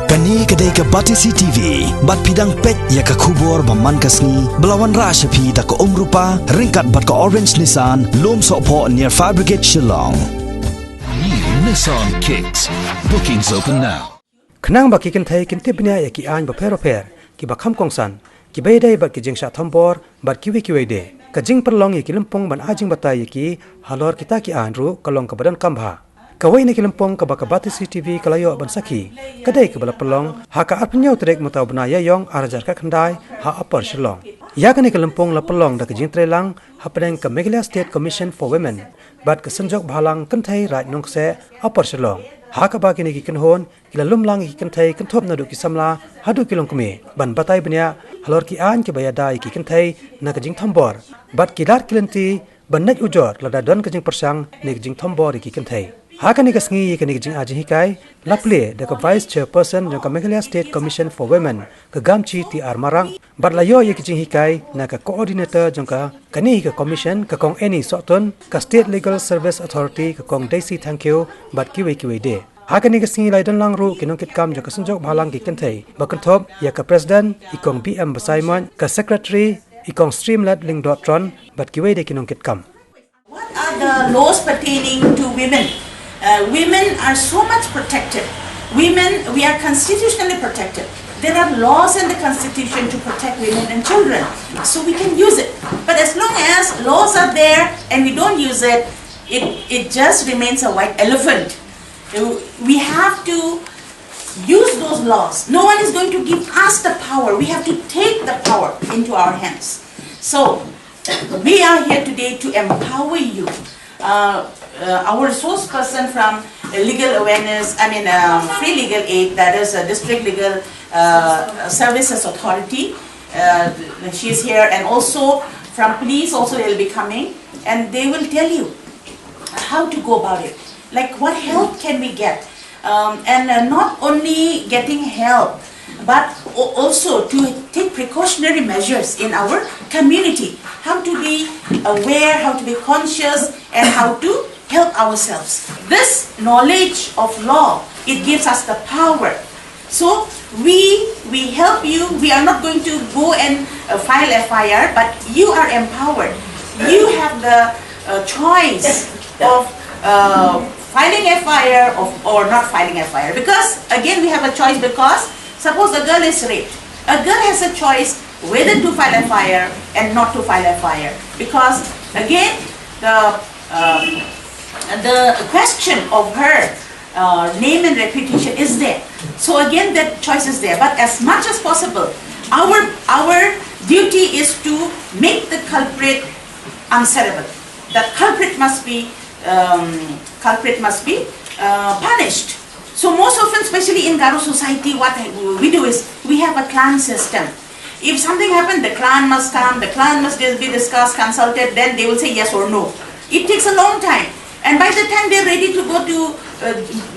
Kani kedai ke Batisi TV, bat pidang pet ya ke kubur baman kasni, belawan rasa pi da ke rupa, ringkat bat ke orange Nissan, lom sokpo near Fire Brigade Shillong. New Nissan Kicks. Bookings open now. Khnang baki Kynthei Kynthei ya ki an Bapher ki bakham kongsan, ki baydai bat ki jingsha thombor, bat ki wiki de, ka jing perlong ya ki Lympung ban ajing batai ki Halor kita ki an ru kalong ka badan kambha. Kawai ni Lympung ka baka Batisi TV kalayo ban saki kadai ke bala pelong ha ka apnyau trek mataw bnaya yong arajar ka khandai ha upper Shillong ya ka ni Lympung la pelong da ka jing trelang ha pedeng ka Meghalaya State Commission for Women bat ka sanjok bhalang Kynthei right nong se upper Shillong ha ka ba ki ni ki kanhon kila lumlang ki Kynthei kanthop na du ki samla ha du kilong kme ban batai bnya Halor ki an ki bayada ki Kynthei na ka jing thombor bat ki dar kilenti ban naj ujor la da don ka jing persang ni ka jing thombor ki Kynthei Hakani kasngi kani Jinghikai laple the Vice Chairperson ng Meghalaya State Commission for Women ka gamchi ti armarang barlayo ye Jinghikai na ka coordinator jong ka kani ka commission ka kong any soton ka State Legal Service Authority ka kong Daisy thank you but kiwe de Hakani kasngi laidan lang ru kinong kitkam jong ka sunjok bhalang ki Kynthei bakanthop ya ka president ikong BM Basaimon ka secretary ikong streamlet link.tron but kiwe de kinong kitkam What are the laws pertaining to women? Women are so much protected. Women, we are constitutionally protected. There are laws in the constitution to protect women and children. So we can use it. But as long as laws are there and we don't use it, it just remains a white elephant. We have to use those laws. No one is going to give us the power. We have to take the power into our hands. So we are here today to empower you. Our resource person from legal awareness, free legal aid, that is District Legal Services Authority. She is here, and also from police also they will be coming, and they will tell you how to go about it. Like what help can we get, and not only getting help, but also to take precautionary measures in our community. How to be aware, how to be conscious, and how to help ourselves. This knowledge of law, it gives us the power. So we help you. We are not going to go and file FIR, but you are empowered. You have the choice of filing FIR or not filing FIR. Because again, we have a choice, because suppose a girl is raped. A girl has a choice whether to file FIR and not to file FIR. Because again, the question of her name and reputation is there. So again, that choice is there. But as much as possible, our duty is to make the culprit answerable. The culprit must be punished. So most often, especially in Garo society, what we do is we have a clan system. If something happened, the clan must come, the clan must be discussed, consulted, then they will say yes or no. It takes a long time. And by the time they're ready to go to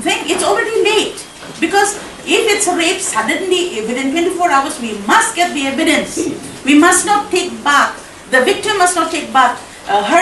it's already late. Because if it's a rape, suddenly within 24 hours we must get the evidence. We must not take back. The victim must not take back.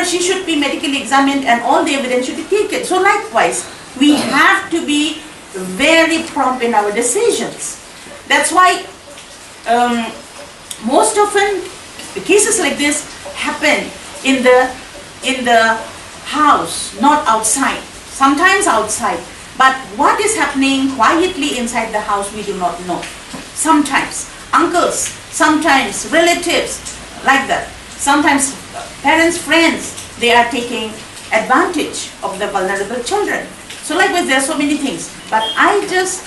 She should be medically examined and all the evidence should be taken. So likewise, we have to be very prompt in our decisions. That's why most often the cases like this happen in the house, not outside. Sometimes outside, but what is happening quietly inside the house we do not know. Sometimes uncles, sometimes relatives, like that. Sometimes parents, friends, they are taking advantage of the vulnerable children. So likewise, there are so many things. But I just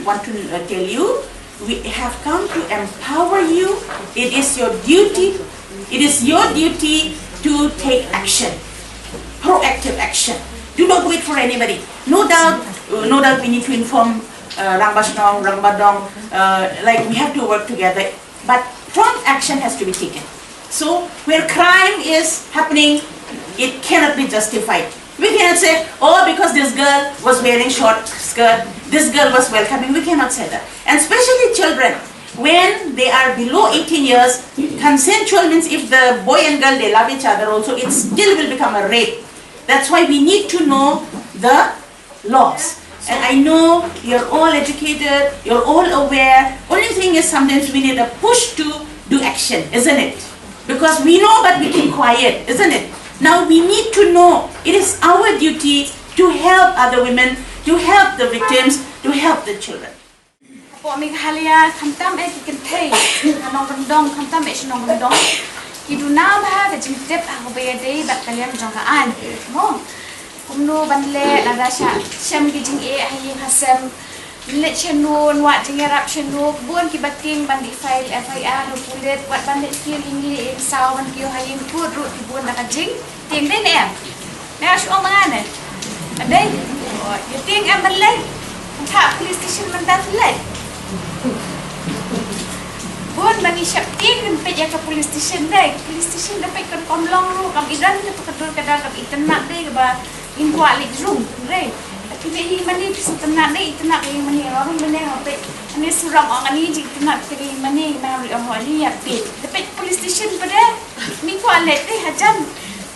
want to tell you, we have come to empower you. It is your duty. It is your duty to take action. Proactive action. Do not wait for anybody. No doubt we need to inform Rangbasnong, Rangbadong, like we have to work together. But prompt action has to be taken. So where crime is happening, it cannot be justified. We cannot say, oh, because this girl was wearing short skirt, this girl was welcoming. We cannot say that. And especially children, when they are below 18 years, consensual means if the boy and girl, they love each other also, it still will become a rape. That's why we need to know the laws. And I know you're all educated, you're all aware. Only thing is sometimes we need a push to do action, isn't it? Because we know but we keep quiet, isn't it? Now we need to know it is our duty to help other women, to help the victims, to help the children. Bộ mình halia khăm tam e Kynthei nong ban dong khăm tam e nong ban dong ki du na ba ka jing tep ha be dei bat kalian jong ka an mo kumno ban le la da sha sem ki jing e ha yin ha sem le chenun wa jing rap chenu buan ki bating ban di file FIR ro pulet wat ban le ki ling li sao ban ki ha yin put ru ki buan da ka jing ting dei ne na shu ong ma ne dei ye ting am ban le tha police station man da le buat bagi siap tin pe ya ke police station dai police station dapat kan komlong ru kam idan ke pekedul kadang kam itenak dai ba in kuali room dai tapi ni mani itenak dai itenak ni mani orang mani hape ani surang orang ni itenak ke mani na orang ni ya pe dapat police station pada mi kuali dai hajan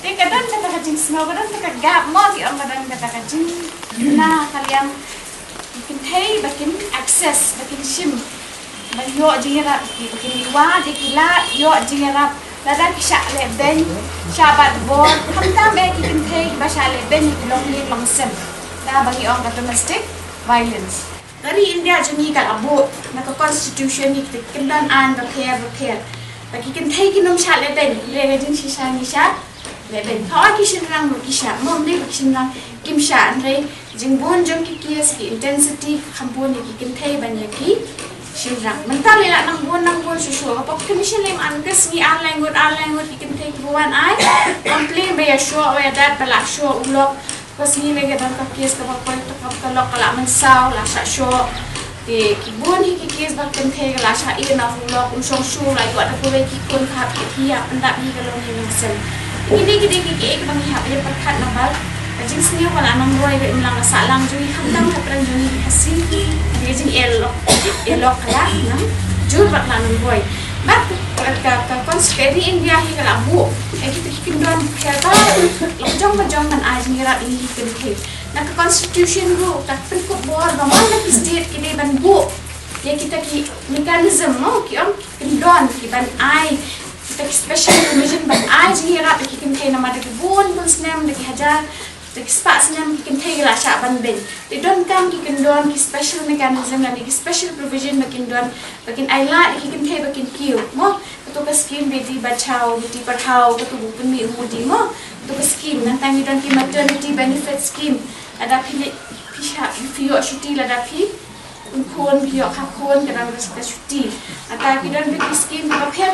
dai kadang kata kajing semua kadang kata gap mo ki orang kadang kata kajing na kalian Kynthei bakin access bakin sim yo jingerap ki bakin wa de kila yo jingerap lada kisha le ben shabat bor hamta me ki Kynthei ba sha le ben long ni long sem da bagi orang domestic violence dari India jeni kal abu na ko constitution ni kendan an Bapher bagi Kynthei ki nom sha le ben le jin shisha ni sha le ben thaw ki shinrang mo ki sha mom ne ki shinrang kim sha andre jingbon jong ki kias ki intensity khampon ni ki Kynthei ban ya ki shinrang mental le nang bon su apa commission lem angas ni language ki Kynthei ki buan ai complain be ya show we dat bala show ulok pas ni le ga ka kias ka pa ka lok kala man saw la sha show de ki bon hi ki kias ba Kynthei la sha i na ulok usong show la yo da ko we ki kon khat ki ya anda ni ga lo ni sem ini ki ek bang ha ya pathat na bal jing sini wala nang roy ga imlang salang jui hamdam kapran juni hasil ki jing elok kala na jur bak nang roy mat ka konsperi India hi kala bu kita kindon kata jong man aj ngira ini Kynthei na ka constitution ru ka penkop bor ba man na state ki ban bu ya kita ki mechanism no ki on kindon ki ban ai kita special provision ban ai ngira ki Kynthei na ma de bon snem de hajar the spots nam Kynthei la sha ban ben they don't come ki kindon ki special mechanism la ki special provision ma kindon bakin ai la ki Kynthei bakin kiu mo to ka scheme beti bachao beti padhao to bupun mi umudi mo to ka scheme nan tang don ki maternity benefit scheme ada pisha fio shuti la da pi kon pio kha kon kadang ka shuti ata ki don bi scheme ka Bapher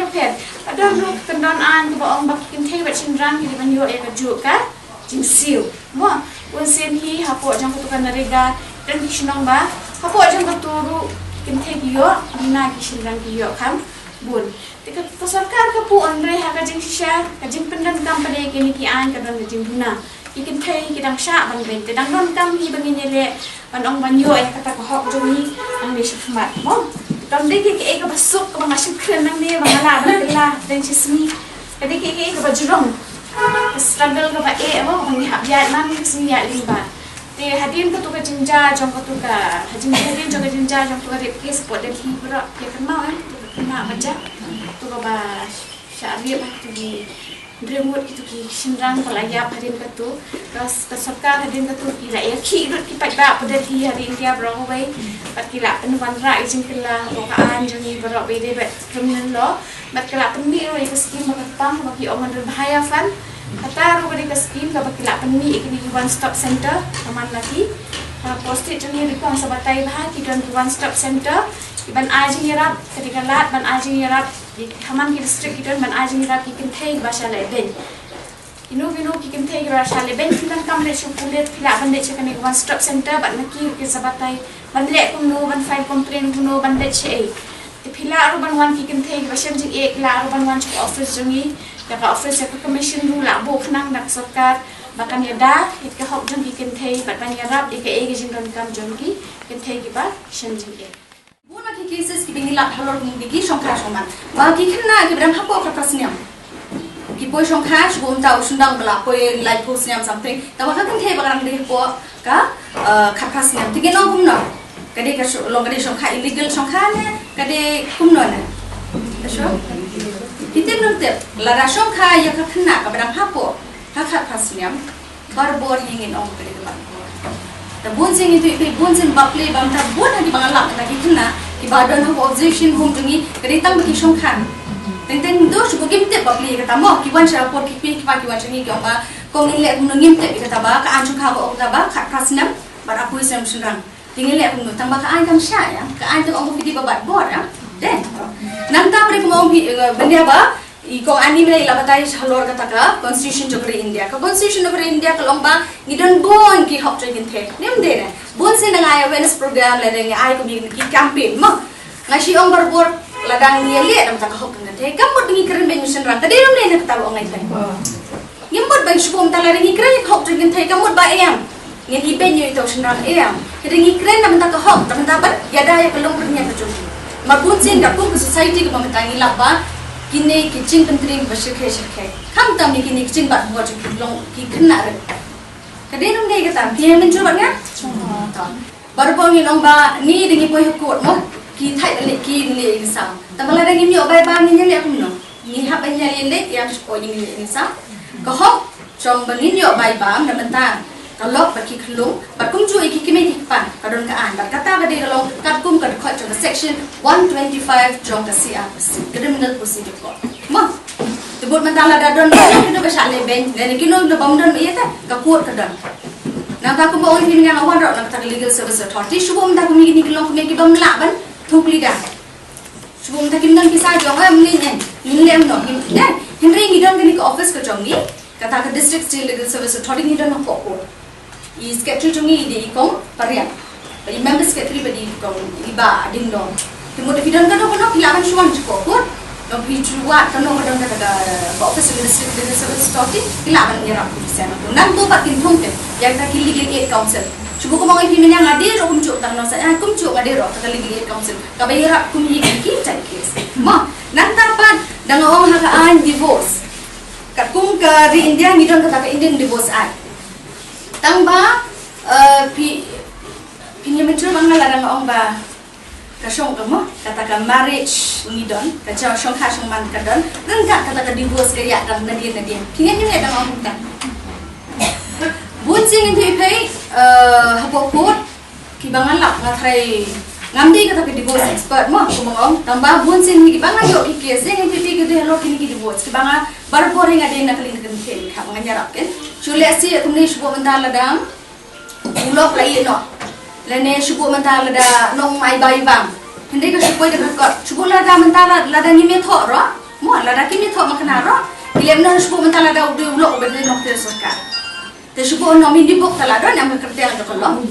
ada lu kindon an ba ong bak Kynthei ba chinran ki ban yo e ka ju ka jing siu mo unsen hi hapo jang kutukan narega dan kishnong ba hapo jang katuru Kynthei yo na kishnang yo kam bun tika to sarkar ka pu andre ha ka jing shisha ka jing pendan kam pade kini ki an ka don jing buna ki Kynthei ki dang sha ban ben te dang don kam hi bangin yele ban ong ban yo e kata ko hok jong ni ang ni shmat mo don de ki e ka basuk ka masuk kren nang ni bangala bangala dan chismi ka de ki e ka bajrong struggle ka ba e mo ang hab ya man sini ya limba te hadin ko to ka jinja jong ko to ka hadin hadin jong ka jinja jong to ka rep ke support de hi bro ke kan mau na baca to ka ba syari ba to di remote itu ki shinrang pala ya hadin ka to kas ka sarkar hadin ka to ki la ya ki rut ki pat ba pada hi hadin dia bro we pat ki la penwan ra izin kala ko ka an jong ni bro be de ba criminal law bat kala penmi ro ka skim ba pang ba ki oman bahaya fan kata ro ka skim ka ba ki la penmi ikini one stop center aman lagi posted joni ri ko sa batai ba ki don one stop center iban aji yarap ketika lat ban aji yarap di haman ki district ki don ban aji yarap ki Kynthei ba sha le ben inu ki Kynthei ra sha le ben kilan kam le chu pulet pila ban de chekane one stop center ban ki sa batai ban le ko no ban file complaint ko no ban de che ti pila ro ban wan ki Kynthei ba shem jing ek la ro ban wan chu office jongi ya ka office ya ka commission ru la bo khnang dak sarkar bakan yada it ka hok jong ki Kynthei bat ban yarap ike e jing don kam jong ki Kynthei ki ba shem jing e Buat lagi cases kita ngilap halor ni bagi songkar soman. Bagi kena kita berang hapo kertas niam. poi song kha shubum tau sundang bala poi like post nyam something tawa ka Kynthei bakang deh po ka khapas nyam tige no kumno kade ka long kade song kha illegal song kha ne kade kumno na so hitem no te la ra song kha ya ka khna ka badang hapo ha khapas nyam barbor hingin ong kade ka ta bunjing itu bunjing baple bam ta bon ha di bangalak ta ki khna ki badon ho objection hum tungi kade tang ki song kha Teng do suku gimte babli kata mo kiwan cara por kipi kipa kiwan cengi kiamba kong ile aku ngimte kata ba ka ancu ka kata ba ka prasnam bar aku isem senrang tinggal ile aku tambah ka an kam sya ya ka an tu ong pidi babat bor ya den nang ta pre ko benda ba I kong ani mele ila batai Halor kata ka constitution jogri India ka constitution jogri India ka lomba ngidon bon ki hop jogin the nem de bon se nang ay awareness program le deng ay ko bi ki campaign mo ngasi ong barbor ladang ni le dam ta ka hop ngan the kamut ngi keren ben mission ran tadi ram le na ta ong ai tai ngimut ben shubom ta la ngi keren hop jogin the kamut ba ayam ngi hi ben yu to shin ran ayam kedi ngi keren dam ta ka hop dam ta ba ya da ya pelong pernya ka jogi marbun sen da ko society ko matangi laba kini kicing kentering bersyukur-syukur. Kam tam ni kini kicing bat buat long kena re. Kadang nung dia kata, dia mencuba kan? Baru pun ni long ba ni dengan poi hukut mo. Kynthei alik kini ni sam. Tambah lagi ni obai ba ni nyali aku no. Ni hab ni nyali ni yang poi ni sam. Kau com bangin yo obai ba nam mentang. Kalau pergi kelung, perkum juga iki kini kipan. Kadang kaan, kata kadang kalau katkum kadang kau coba section 125 jong kasi apa sih? Criminal procedure code. Mah, tebut mentala dadon kita bersale ben. Dan kini udah bamdan iya tak? Kakuat kadang. Nak aku mau ini yang awal nak tak legal service authority. Shubom tak kami ini kelong kami kita melaban thukli dah. Shubom tak kini dan kisah jong ni lem no. Dan Henry ngidam kini ke office ke jong ni. Kata ke district state legal service authority ngidam nak pokok. I secretary jungi di ikong parian. Bagi member secretary bagi ikong iba ding dong. Temu dividan kan dong ilaman suan cukup pun. Dong pijuat kan dong kadang kata office district legal service authority ilaman ni rapi sana tu. Nang tu pakin thong ke yang tak legal aid council. Cukup kau mengai pimen yang ngadir kum cuk tang no saya kum cuk ngadir ro tak legal aid council. Kabayra kum hi ki cai case. Ma nang tapan dang ong hakaan divorce. Kat kum ke di India ngidon kata ke Indian Divorce Act. Tambah pinjaman bangla larang ong ba kasong kamu katakan marriage ngidon kacau song kasong man kadon enggak katakan divorce kaya dan nadia kini ni ada ong bukan buncing itu ipai habokut ki bangalak ngatrai ngamdi katakan divorce expert mah kumong tambah buncing ni bangal yo ki case yang itu gitu hello kini ki divorce ki bangal baru yang ada nak link dengan ken ka nganyarap ken Sulesi kumni shubo mentala dam ulok lai no lene shubo mentala da nong mai bai bang hende ka shubo de kot shubo la da mentala la da ni me tho ro mo la da ki me tho makna ro ilem no shubo mentala da udu ulok be no ter sarkar te shubo no mi di bok tala do nam ka kerja ka kolong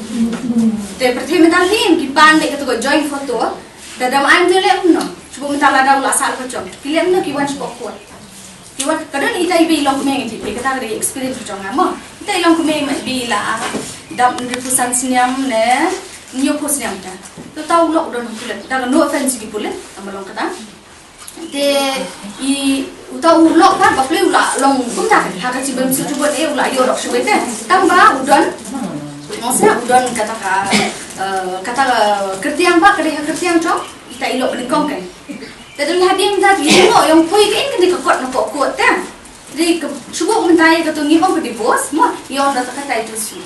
te perthe mental ni ki pan de ka to join photo da dam an le no shubo mentala da ula sal ko chom ilem no ki wan shubo ko Kiwan kadang ita ibi ilong kumeng itu, kita ada experience macam apa? Ita ilong kumeng bila dam repusan sinyam ne, niyo pos sinyam ta. Tu tahu lok don kulit, dah no offense di kulit, amalong kata. Te I tahu lok kan, bapli ulah long kumta, haka cibem sujubat ulah yorok sebetulnya. Tambah udon, maksudnya udon kata kertiang pak, kertiang cok, ita ilok beningkong kan. Tadi lihat dia minta dia yang poi kain kan dikekot nak pokok kan. Jadi cuba mentai kata ngipong ke divorce, mo yang dah kata itu sih.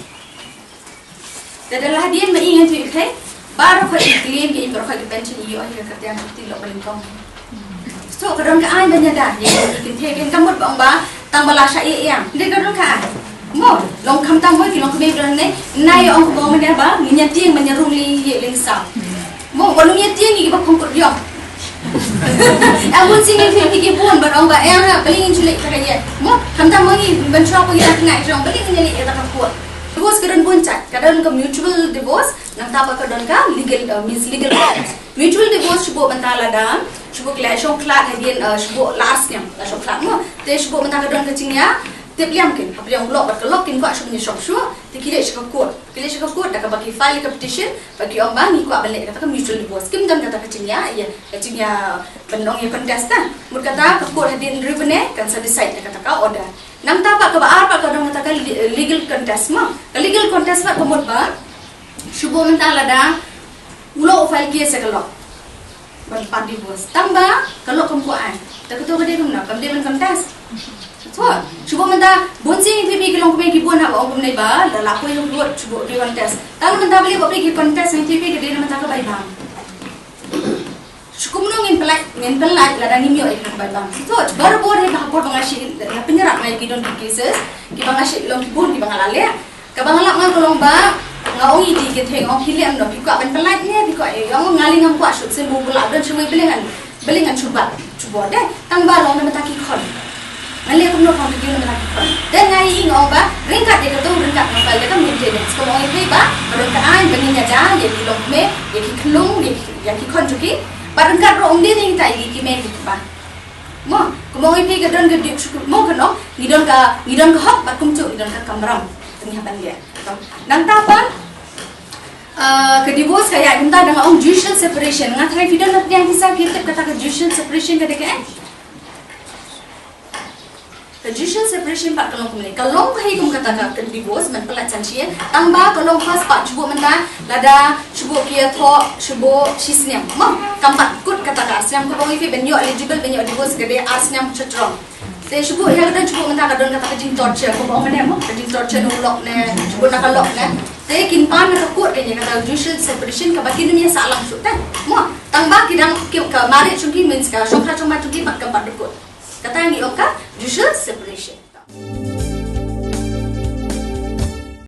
Tadi lihat dia mengingat tu kan, baru kau iklim ke baru kau pension iyo akhir kata yang mesti lo paling kong. So kadang kean banyak dah, jadi Kynthei kan kamu bangba tambah lasha yang, dia kadang kean. Mo long kam tambah ki long kau beberan ni, nai orang kau mana ba, minyak yang menyerung li lingsam. Mo walau minyak ni kita kongkot dia. Aku sini fikir pun berong ba yang paling inculik kaya mo hamta mo ni benchop pergi nak naik jong paling inculik eta kuat divorce kadang buncak kadang ke mutual divorce nak tapa kadang ka legal means legal mutual divorce cuba mentala dam cuba clash on clat hadian cuba last nya clash on clat mo te cuba mentala kadang kecingnya tiap liam kin apa yang ulok bat kelok kin ko asum ni shop shua ti kile shika kut dak bagi file ke petition bagi orang bang ikut balik kata kan mutual divorce kim dan kata kecinya penong yang contestan mur kata ke court hadin ribene kan sa decide kata ka order nang tapa ke ba apa ka dong kata legal contest ma legal contest ma komod ba shubo mentala da ulok file case kelok ban pa divorce tamba kelok kumpuan tak ketua dia kemna kam dia contest so cuba menda bonsi ni TV kelong kemai kibun nak orang kemai ba la lapoi yang buat cuba dia contest tang menda beli buat pergi contest ni TV ke dia menda ka bai bang cukup nong ngin pelai la dani mio ikan bai bang so baru buat dia ka bangashi la penyerak ngai kidon cases ki bangashi long kibun ki bangalale ka bangalak ngai kelong ba ngau i di ke theng ong hilem no ki ka ban pelai ni ki ka yang ngali ngam kwa shut se bu bula dan semua belingan cuba deh tang ba long na mata ki khon Malay aku nak pergi nak lagi. Dan ngai ngau ba, ringkat dia tu ringkat ngau dia tu maintenance. Kalau orang ini ba, ringkat an begini aja, jadi long me, jadi kelung, jadi konjuki. Ba ringkat orang dia ni tak lagi me gitu ba. Mo, kalau orang ini kadang kadang syukur, mo keno, ngidon ka hok, ba kumcu ngidon ka kamram, tengah dia. Nang tapan, ke divorce kayak kita dengan orang judicial separation. Ngatrai video nanti yang kisah kita kata ke judicial separation ke dekat. Judicial separation pak kalong kemana? Kalong kahi kum kata ke divorce men pelat cancie. Tamba kalong khas pak cubo menta lada cubo kia tho cubo sisniam. Mam kampat kut kata ka asniam ko bongi fi benyo eligible benyo divorce gede asniam chatrong. Te cubo ya kadang cubo menta kadang kata ke jing torture ko bong mene mo jing torture no lock ne cubo nak lock ne. Te kin pan ka kut kenya kata judicial separation ka baki dunia salang sut ta. Mo tamba kidang ke marriage chungki means ka shongkha chongma chungki pak kampat kut. Kata yang diokah judicial separation.